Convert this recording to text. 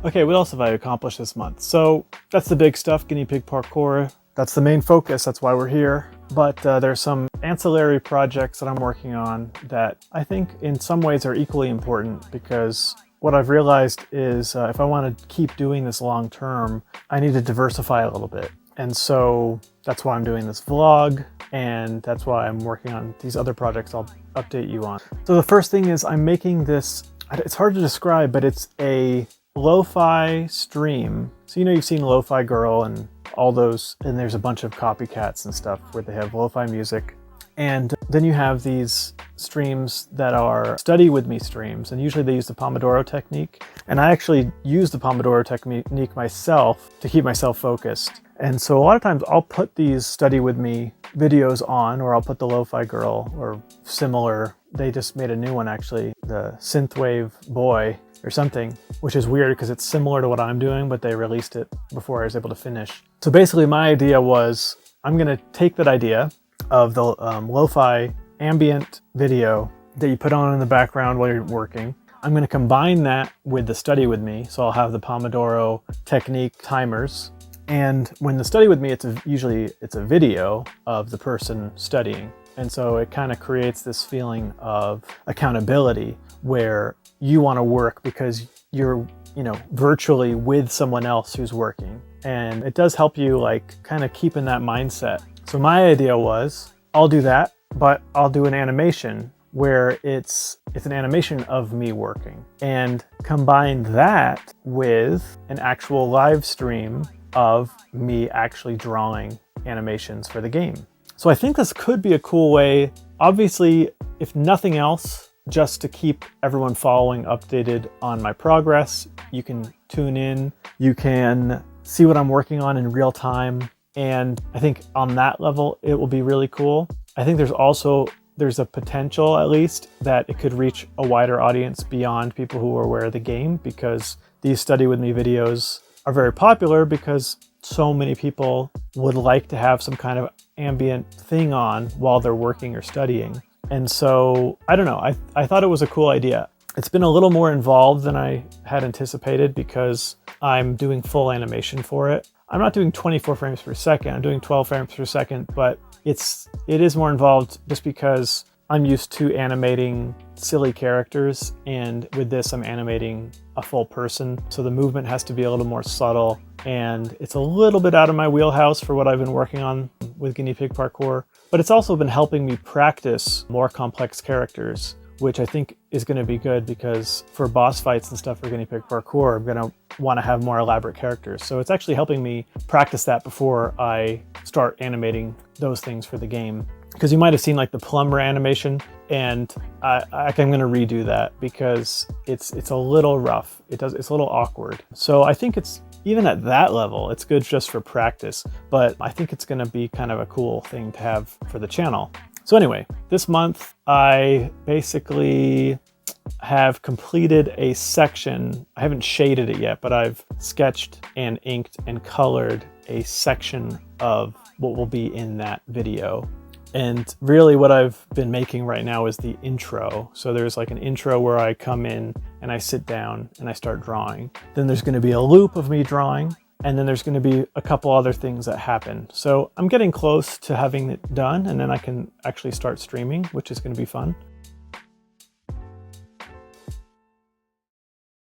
Okay, what else have I accomplished this month? So that's the big stuff, guinea pig parkour. That's the main focus, that's why we're here. But there's some ancillary projects that I'm working on that I think in some ways are equally important, because what I've realized is if I want to keep doing this long term, I need to diversify a little bit. And so that's why I'm doing this vlog, and that's why I'm working on these other projects I'll update you on. So the first thing is I'm making this, it's hard to describe, but it's a lo-fi stream. So you've seen Lo-Fi Girl and all those, and there's a bunch of copycats and stuff where they have lo-fi music. And then you have these streams that are study with me streams, and usually they use the Pomodoro technique. And I actually use the Pomodoro technique myself to keep myself focused. And so a lot of times I'll put these study with me videos on, or I'll put the Lo-Fi Girl or similar. They just made a new one actually, the Synthwave Boy or something, which is weird because it's similar to what I'm doing, but they released it before I was able to finish. So basically my idea was I'm gonna take that idea of the lo-fi ambient video that you put on in the background while you're working. I'm gonna combine that with the study with me. So I'll have the Pomodoro technique timers. And when the study with me, usually it's a video of the person studying. And so it kind of creates this feeling of accountability where you want to work because you're, virtually with someone else who's working. And it does help you kind of keep in that mindset. So my idea was I'll do that, but I'll do an animation where it's an animation of me working, and combine that with an actual live stream of me actually drawing animations for the game. So I think this could be a cool way, obviously, if nothing else, just to keep everyone following updated on my progress. You can tune in, you can see what I'm working on in real time. And I think on that level, it will be really cool. I think there's a potential, at least, that it could reach a wider audience beyond people who are aware of the game, because these study with me videos are very popular because so many people would like to have some kind of ambient thing on while they're working or studying. And so, I don't know, I thought it was a cool idea. It's been a little more involved than I had anticipated because I'm doing full animation for it. I'm not doing 24 frames per second, I'm doing 12 frames per second, but it is more involved just because I'm used to animating silly characters, and with this I'm animating a full person. So the movement has to be a little more subtle, and it's a little bit out of my wheelhouse for what I've been working on with guinea pig parkour. But it's also been helping me practice more complex characters, which I think is going to be good because for boss fights and stuff for guinea pig parkour, I'm going to want to have more elaborate characters. So it's actually helping me practice that before I start animating those things for the game. Because you might have seen the plumber animation, and I'm going to redo that because it's a little rough. It's a little awkward. So I think it's, even at that level, it's good just for practice, but I think it's going to be kind of a cool thing to have for the channel. So anyway, this month I basically have completed a section. I haven't shaded it yet, but I've sketched and inked and colored a section of what will be in that video. And really what I've been making right now is the intro. So there's an intro where I come in and I sit down and I start drawing. Then there's going to be a loop of me drawing, and then there's going to be a couple other things that happen. So I'm getting close to having it done, and then I can actually start streaming, which is going to be fun.